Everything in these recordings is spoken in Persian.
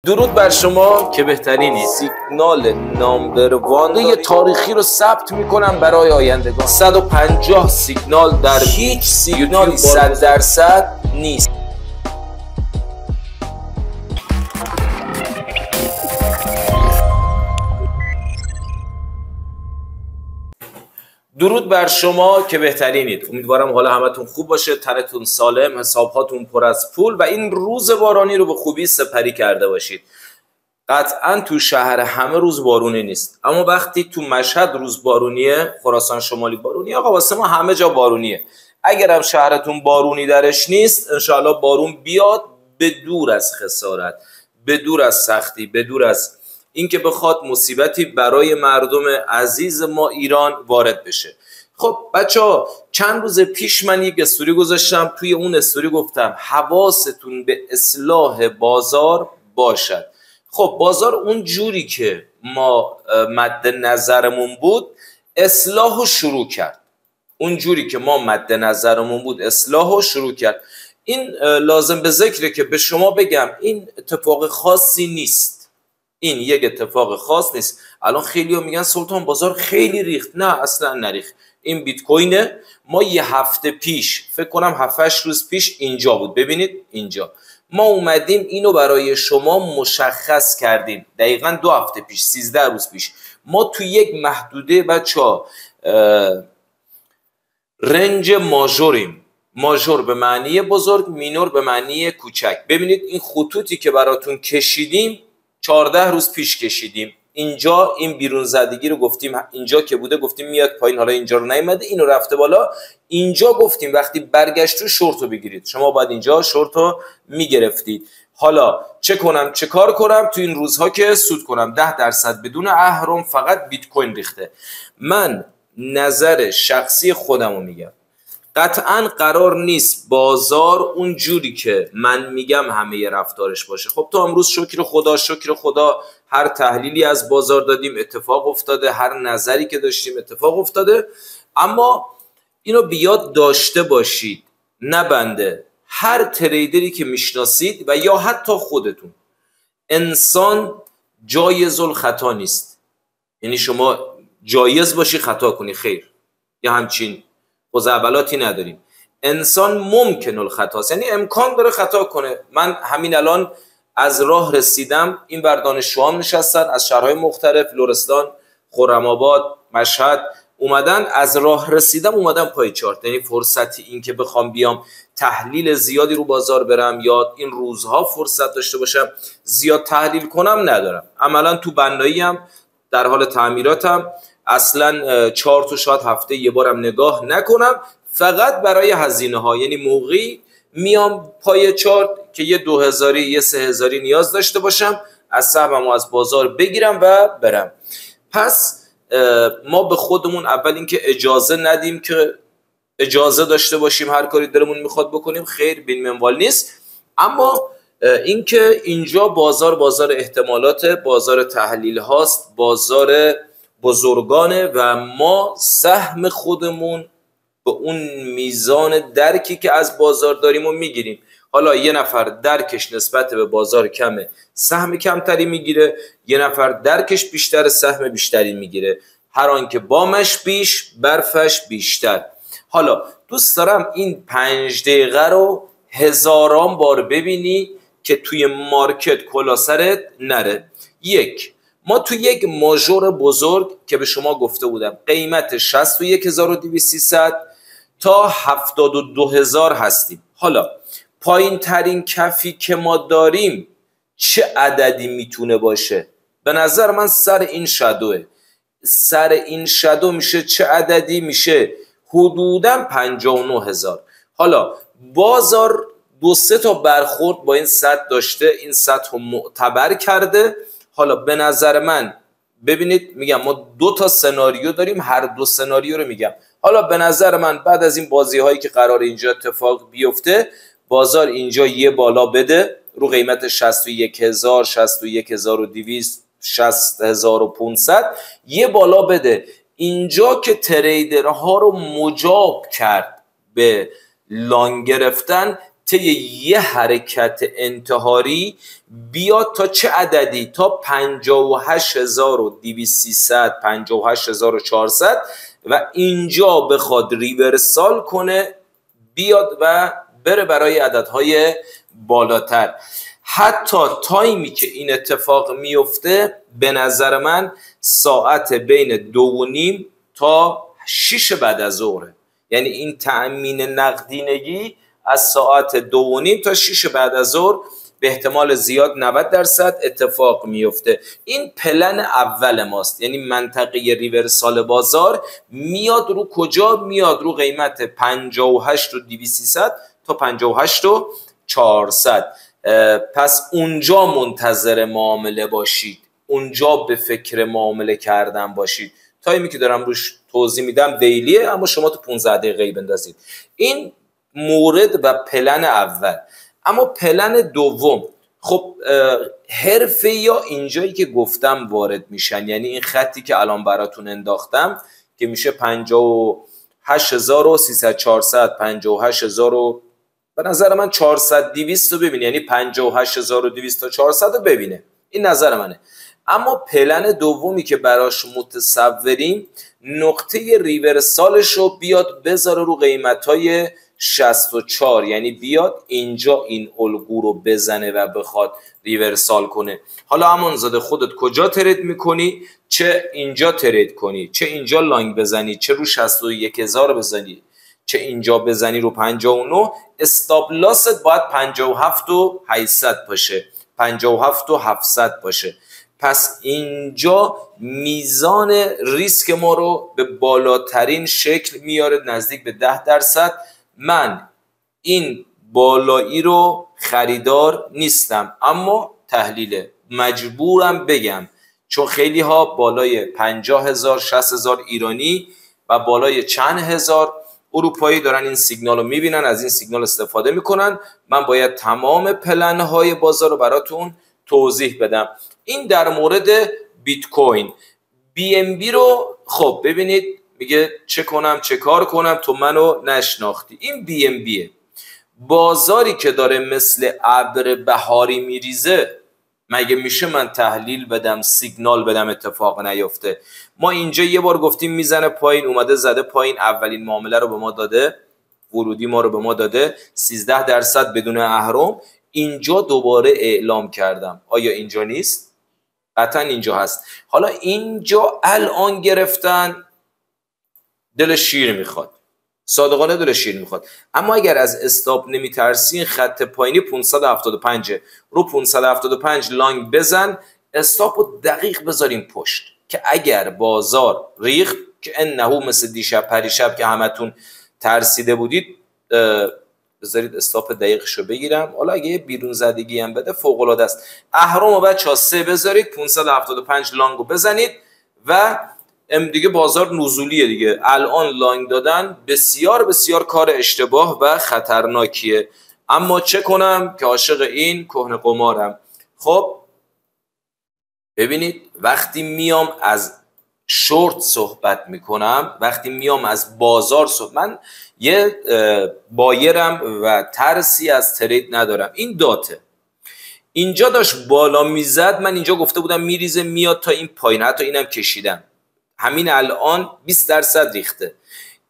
درود بر شما که بهترینید. سیگنال نامبروان تاریخی رو ثبت میکنم برای آیندگان. 150 سیگنال در هیچ سیگنالی 100% نیست. درود بر شما که بهترینید. امیدوارم حالا همتون خوب باشه، تنتون سالم، حسابهاتون پر از پول و این روز بارانی رو به خوبی سپری کرده باشید. قطعا تو شهر همه روز بارونی نیست، اما وقتی تو مشهد روز بارونیه، خراسان شمالی بارونیه، آقا واسه ما همه جا بارونیه. اگرم شهرتون بارونی درش نیست، انشاءالله بارون بیاد، به دور از خسارت، به دور از سختی، به دور از اینکه بخواد مصیبتی برای مردم عزیز ما ایران وارد بشه. خب بچه‌ها، چند روز پیش من یک استوری گذاشتم، توی اون استوری گفتم حواستون به اصلاح بازار باشد. خب بازار اون جوری که ما مد نظرمون بود اصلاحو شروع کرد، اون جوری که ما مد نظرمون بود اصلاحو شروع کرد. این لازم به ذکره که به شما بگم این اتفاق خاصی نیست، این یک اتفاق خاص نیست. الان خیلی‌ها میگن سلطان بازار خیلی ریخت. نه، اصلا نریخت. این بیت کوینه. ما یه هفته پیش، فکر کنم 7-8 روز پیش اینجا بود، ببینید اینجا ما اومدیم اینو برای شما مشخص کردیم. دقیقاً 2 هفته پیش، 13 روز پیش، ما تو یک محدوده بچه‌ها رنج ماژوریم. ماژور به معنی بزرگ، مینور به معنی کوچک. ببینید این خطوطی که براتون کشیدیم 14 روز پیش کشیدیم. اینجا این بیرون زدگی رو گفتیم، اینجا که بوده گفتیم میاد پایین، حالا اینجا رو نیومده، اینو رفته بالا. اینجا گفتیم وقتی برگشت رو شورت رو بگیرید، شما باید اینجا شورت رو میگرفتید. حالا چه کنم، چه کار کنم تو این روزها که سود کنم؟ 10% بدون اهرم فقط بیت کوین ریخته. من نظر شخصی خودم رو میگم، قطعا قرار نیست بازار اون جوری که من میگم همه رفتارش باشه. خب تا امروز شکر خدا، شکر خدا، هر تحلیلی از بازار دادیم اتفاق افتاده، هر نظری که داشتیم اتفاق افتاده. اما اینو بیاد داشته باشید، نه بنده، هر تریدری که میشناسید و یا حتی خودتون، انسان جایز الخطا نیست. یعنی شما جایز باشی خطا کنی، خیر، یا همچین خزعبلاتی نداریم. انسان ممکن الخطاست، یعنی امکان داره خطا کنه. من همین الان از راه رسیدم، این بر دانشجوام نشستن از شهرهای مختلف، لرستان، خرم‌آباد، مشهد، اومدن از راه رسیدم اومدم پای چارت. یعنی فرصتی این که بخوام بیام تحلیل زیادی رو بازار برم یا این روزها فرصت داشته باشم زیاد تحلیل کنم ندارم. عملا تو بنایی هم در حال تعمیراتم، اصلا چارت و شاید هفته یه بارم نگاه نکنم، فقط برای هزینه ها. یعنی موقعی میام پای چارت که یه 2000 یه 3000 نیاز داشته باشم، از سهمم و از بازار بگیرم و برم. پس ما به خودمون اول اینکه اجازه ندیم که اجازه داشته باشیم هر کاری دلمون میخواد بکنیم، خیر، بین منوال نیست. اما اینکه اینجا بازار احتمالات، بازار تحلیل هاست، بازار بزرگانه و ما سهم خودمون به اون میزان درکی که از بازار داریم و میگیریم. حالا یه نفر درکش نسبت به بازار کمه، سهم کمتری میگیره، یه نفر درکش بیشتر، سهم بیشتری میگیره. هر آن که بامش بیش، برفش بیشتر. حالا دوست دارم این 5 دقیقه رو هزاران بار ببینی که توی مارکت کلا سرت نره. یک، ما تو یک ماژور بزرگ که به شما گفته بودم قیمت 61200 تا 72000 هستیم. حالا پایین ترین کفی که ما داریم چه عددی میتونه باشه؟ به نظر من سر این شادوه. سر این شادو میشه چه عددی؟ میشه حدوداً 59000. حالا بازار 2-3 تا برخورد با این سطح داشته، این سطح رو معتبر کرده. حالا به نظر من ببینید، میگم ما 2 تا سناریو داریم، هر 2 سناریو رو میگم. حالا به نظر من بعد از این بازی هایی که قرار اینجا اتفاق بیفته، بازار اینجا یه بالا بده رو قیمت 61000، 61200، 60500، یه بالا بده اینجا که تریدرها رو مجاب کرد به لانگ گرفتن. طی یه حرکت انتحاری بیاد تا چه عددی؟ تا 58200 58400 و اینجا بخواد ریورسال کنه بیاد و بره برای عددهای بالاتر. حتی تایمی که این اتفاق میفته به نظر من ساعت بین 2:30 تا 6 بعد از ظهره. یعنی این تأمین نقدینگی از ساعت 2:30 تا 6 بعد از ظهر به احتمال زیاد 90% اتفاق میفته. این پلن اول ماست، یعنی منطقه ریورسال بازار میاد رو کجا؟ میاد رو قیمت 58200 تا 58400. پس اونجا منتظر معامله باشید، اونجا به فکر معامله کردن باشید. تایمی که دارم روش توضیح میدم دیلیه، اما شما تو 15 دقیقه بندازید. این مورد و پلن اول. اما پلن دوم، خب حرفه یا اینجایی که گفتم وارد میشن، یعنی این خطی که الان براتون انداختم که میشه 58300 400 58000 به نظر من 400 200 رو ببینه، یعنی 58200 تا 400 رو ببینه. این نظر منه. اما پلن دومی که براش متصوریم نقطه ریورسالش رو بیاد بذاره رو قیمت‌های 64، یعنی بیاد اینجا این الگو رو بزنه و بخواد ریورسال کنه. حالا امانزاده خودت کجا ترید میکنی؟ چه اینجا ترید کنی، چه اینجا لانگ بزنی، چه رو 61000 بزنی، چه اینجا بزنی رو 59، استاپ لاست باید 57800 باشه، 57700 باشه. پس اینجا میزان ریسک ما رو به بالاترین شکل میاره، نزدیک به 10%. من این بالایی رو خریدار نیستم، اما تحلیله مجبورم بگم، چون خیلی ها بالای 50,000 60,000 ایرانی و بالای چند هزار اروپایی دارن این سیگنال رو میبینن، از این سیگنال استفاده میکنن. من باید تمام پلن های بازار رو براتون توضیح بدم. این در مورد بیت کوین. بی ام بی رو خب ببینید میگه چه کنم چه کار کنم تو منو نشناختی. این بی ام بیه، بازاری که داره مثل ابر بهاری میریزه. مگه میشه من تحلیل بدم سیگنال بدم اتفاق نیفته؟ ما اینجا یه بار گفتیم میزنه پایین، اومده زده پایین، اولین معامله رو به ما داده، ورودی ما رو به ما داده 13% بدون اهرم. اینجا دوباره اعلام کردم، آیا اینجا نیست؟ قطعا اینجا هست. حالا اینجا الان گرفتن، دل شیر میخواد، صادقانه دل شیر میخواد. اما اگر از استاپ نمیترسین، خط پایینی 575 رو 575 لانگ بزن، استاپ رو دقیق بذاریم پشت که اگر بازار ریخت، که انه مثل دیشب پریشب که همتون ترسیده بودید، بذارید استاپ دقیقشو بگیرم. حالا اگه یه بیرون زدگی هم بده فوق العاده است. اهرم و بچه‌ها 3 بذارید، 575 لانگو بزنید و دیگه بازار نزولیه دیگه. الان لانگ دادن بسیار بسیار کار اشتباه و خطرناکیه، اما چه کنم که عاشق این کهنه قمارم. خب ببینید وقتی میام از شورت صحبت میکنم، وقتی میام از بازار صحبت، من یه بایرم و ترسی از ترید ندارم. این داته اینجا داشت بالا میزد، من اینجا گفته بودم میریزه میاد تا این پایین، حتی اینم کشیدم، همین الان 20% ریخته.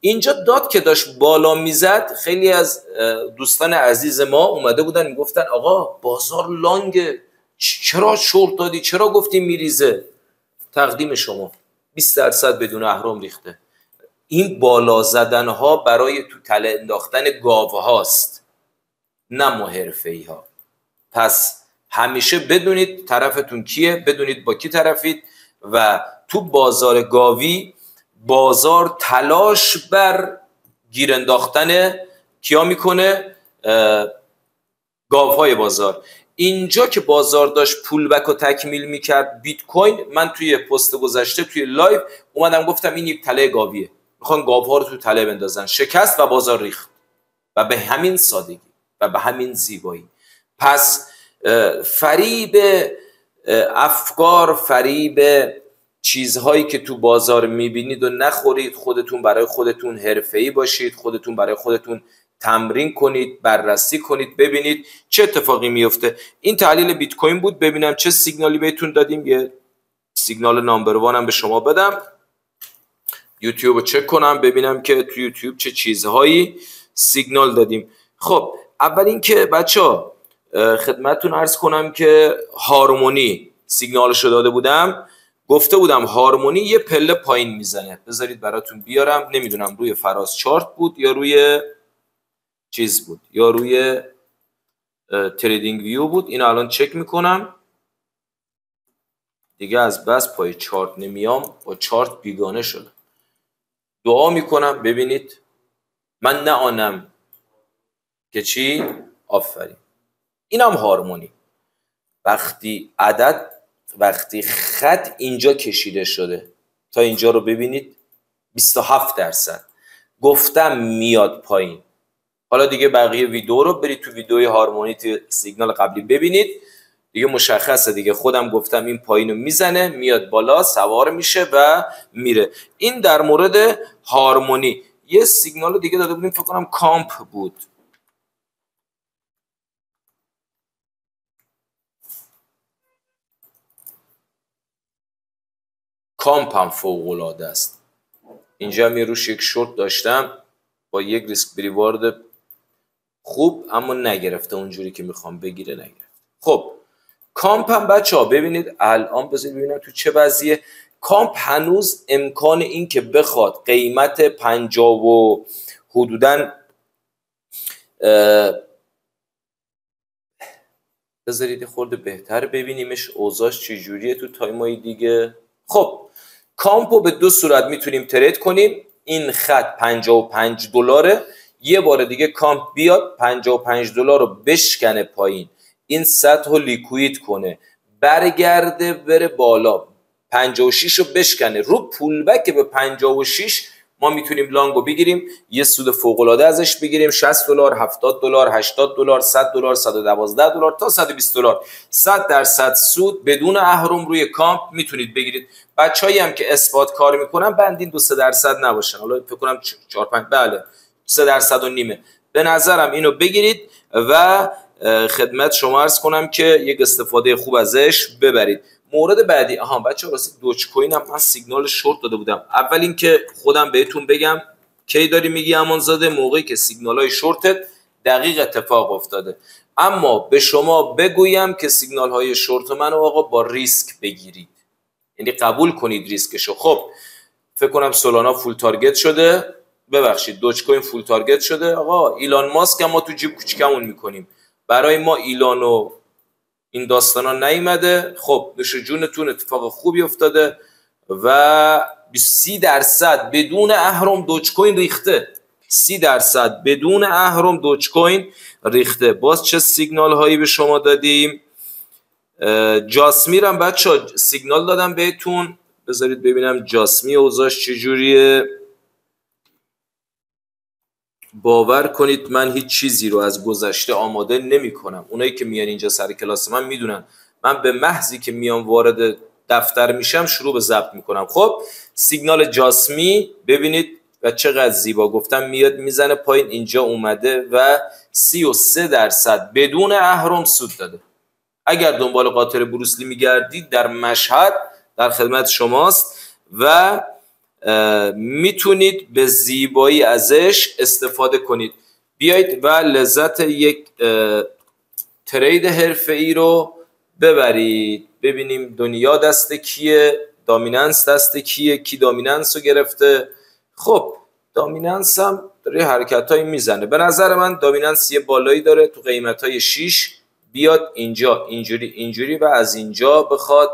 اینجا داد که داشت بالا میزد، خیلی از دوستان عزیز ما اومده بودن میگفتن آقا بازار لانگه، چرا شورت دادی، چرا گفتی میریزه؟ تقدیم شما 20% بدون اهرم ریخته. این بالا زدن ها برای تو تله انداختن گاوه هاست، نه ما حرفه‌ای ها. پس همیشه بدونید طرفتون کیه، بدونید با کی طرفید. و تو بازار گاوی، بازار تلاش بر گیر انداختن کیا میکنه؟ گاوهای بازار. اینجا که بازار داشت پولبک رو تکمیل میکرد بیت کوین، من توی پست گذشته توی لایو اومدم گفتم این یک تله گاویه، میخوان گاوها رو تو تله بندازن. شکست و بازار ریخت، و به همین سادگی و به همین زیبایی. پس فریب افکار، فریب چیزهایی که تو بازار میبینید و نخورید. خودتون برای خودتون حرفه‌ای باشید، خودتون برای خودتون تمرین کنید، بررسی کنید، ببینید چه اتفاقی میفته. این تحلیل بیت کوین بود. ببینم چه سیگنالی بهتون دادیم. یه سیگنال نامبر 1 هم به شما بدم. یوتیوب رو چک کنم ببینم که تو یوتیوب چه چیزهایی سیگنال دادیم. خب اول اینکه بچه‌ها خدمتتون عرض کنم که هارمونی سیگنالش رو داده بودم، گفته بودم هارمونی یه پله پایین میزنه. بذارید براتون بیارم، نمیدونم روی فراز چارت بود یا روی چیز بود یا روی تریدینگ ویو بود. اینو الان چک میکنم. دیگه از بس پای چارت نمیام، با چارت بیگانه شدم. دعا میکنم ببینید من نه آنم که چی؟ آفرین. اینم هارمونی. وقتی خط اینجا کشیده شده تا اینجا رو ببینید 27%، گفتم میاد پایین. حالا دیگه بقیه ویدیو رو برید تو ویدیوی هارمونی تو سیگنال قبلی ببینید، دیگه مشخصه دیگه. خودم گفتم این پایینو میزنه میاد بالا، سوار میشه و میره. این در مورد هارمونی. یه سیگنال دیگه داده بودیم، فکر کنم کامپ بود. کامپ هم فوق العاده است. اینجا هم روش یک شورت داشتم با یک ریسک بریوارد خوب، اما نگرفته اونجوری که میخوام بگیره، نگرفت. خب کامپ هم بچه‌ها ببینید الان، بذارید ببینم تو چه وضعیه. کامپ هنوز امکان این که بخواد قیمت 50 و حدوداً بذارید خورده بهتر ببینیمش اوضاعش چجوریه تو تایمای دیگه. خب کامپو به دو صورت میتونیم ترید کنیم. این خط 55 دلاره، یه بار دیگه کامپ بیاد 55 دلار رو بشکنه پایین، این سطح رو لیکوید کنه، برگرده بره بالا 56 رو بشکنه، رو پول بک به 56 ما میتونیم لانگو بگیریم، یه سود فوق العاده ازش بگیریم. 60 دلار، 70 دلار، 80 دلار، 100 دلار، 112 دلار تا 120 دلار 100% سود بدون اهرم روی کامپ میتونید بگیرید. بچه‌ای هم که اثبات کار میکنن بندین 2-3% نباشن. حالا فکر کنم 4-5 بله 3.5% به نظرم اینو بگیرید و خدمت شما عرض کنم که یک استفاده خوب ازش ببرید. مورد بعدی بچه‌ها راستی دوج کوین هم من سیگنال شورت داده بودم. اول اینکه خودم بهتون بگم کی داری میگی امانزاده، موقعی که سیگنال‌های شورتت دقیق اتفاق افتاده. اما به شما بگویم که سیگنال‌های شورت منو آقا با ریسک بگیرید، یعنی قبول کنید ریسکشو. خب فکر کنم سولانا فول تارگت شده، ببخشید دوج کوین فول تارگت شده. آقا ایلان ماسک هم ما تو جیب کوچیکمون میکنیم، برای ما ایلان و این داستانا نیومده. خب نوش جونتون، اتفاق خوبی افتاده و 30% بدون اهرم دوج کوین ریخته. 30% بدون اهرم دوج کوین ریخته. باز چه سیگنال هایی به شما دادیم؟ جاسمی هم بچه سیگنال دادم بهتون، بذارید ببینم جاسمی اوضاعش چجوریه. باور کنید من هیچ چیزی رو از گذشته آماده نمی کنم. اونایی که میان اینجا سر کلاس من میدونن من به محضی که میام وارد دفتر میشم شروع به ضبط میکنم. خب سیگنال جاسمی ببینید و چقدر زیبا گفتم میاد میزنه پایین، اینجا اومده و 33% بدون اهرم سود داده. اگر دنبال قاطر بروسلی میگردید در مشهد در خدمت شماست و میتونید به زیبایی ازش استفاده کنید. بیایید و لذت یک ترید حرفه‌ای رو ببرید. ببینیم دنیا دست کیه، دامیننس دست کیه، کی دامیننس رو گرفته. خب دامیننس هم داره حرکتایی میزنه. به نظر من دامیننس یه بالایی داره تو قیمتای 6 بیاد اینجا اینجوری و از اینجا بخواد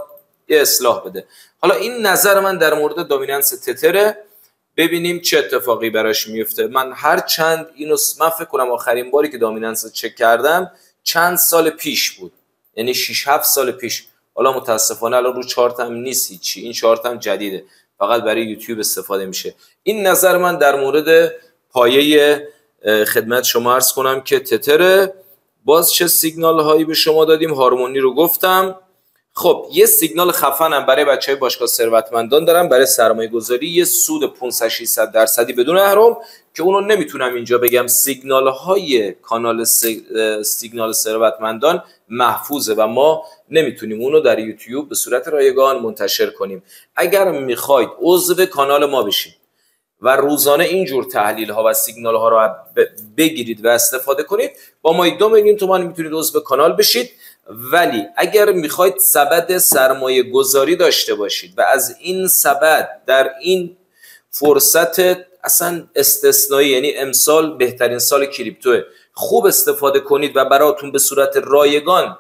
یه اصلاح بده. حالا این نظر من در مورد دامیننس تتره. ببینیم چه اتفاقی براش میفته. من هر چند اینو من فکر کنم آخرین باری که دامیننس رو چک کردم چند سال پیش بود، یعنی 6-7 سال پیش. حالا متاسفانه الان رو چارت هم نیست هیچی، این چارت هم جدیده، فقط برای یوتیوب استفاده میشه. این نظر من در مورد پایه خدمت شما عرض کنم که تتره. باز چه سیگنال هایی به شما دادیم؟ هارمونی رو گفتم. خب یه سیگنال خفنم برای بچهای باشگاه ثروتمندان دارم برای سرمایه گذاری، یه سود 500-600% بدون اهرم. که اونو نمیتونم اینجا بگم. سیگنال های کانال سیگنال ثروتمندان محفوظه و ما نمیتونیم اونو در یوتیوب به صورت رایگان منتشر کنیم. اگر میخواید عضو کانال ما بشید و روزانه اینجور تحلیل ها و سیگنال ها رو بگیرید و استفاده کنید، با ما 2 میلیون تومان میتونید عضو کانال بشید. ولی اگر میخواید سبد سرمایه گذاری داشته باشید و از این سبد در این فرصت اصلا استثنایی، یعنی امسال بهترین سال کریپتوه، خوب استفاده کنید و براتون به صورت رایگان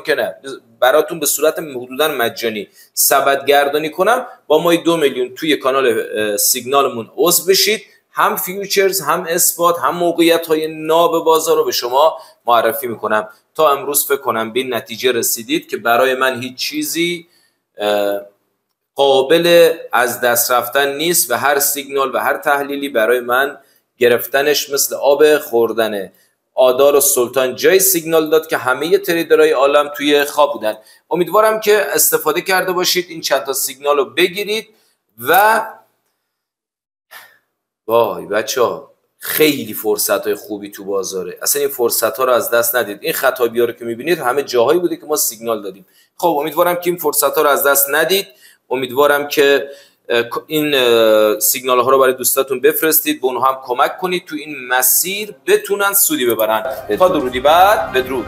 که نه، براتون به صورت حدوداً مجانی سبد گردانی کنم، با ما 2 میلیون توی کانال سیگنالمون عضو بشید. هم فیوچرز، هم اثبات، هم موقعیت های ناب بازار رو به شما معرفی میکنم. تا امروز فکر کنم به این نتیجه رسیدید که برای من هیچ چیزی قابل از دست رفتن نیست و هر سیگنال و هر تحلیلی برای من گرفتنش مثل آب خوردنه. آدار و سلطان جای سیگنال داد که همه تریدرهای عالم توی خواب بودن. امیدوارم که استفاده کرده باشید، این چند تا سیگنال رو بگیرید و وای بچه‌ها خیلی فرصت‌های خوبی تو بازاره. اصلا این فرصت‌ها رو از دست ندید. این خطابی‌ها رو که می‌بینید همه جاهایی بوده که ما سیگنال دادیم. خب امیدوارم که این فرصت‌ها رو از دست ندید. امیدوارم که این سیگنال ها رو برای دوستاتون بفرستید، به اونها هم کمک کنید تو این مسیر بتونن سودی ببرن. تا درودی بعد، بدرود.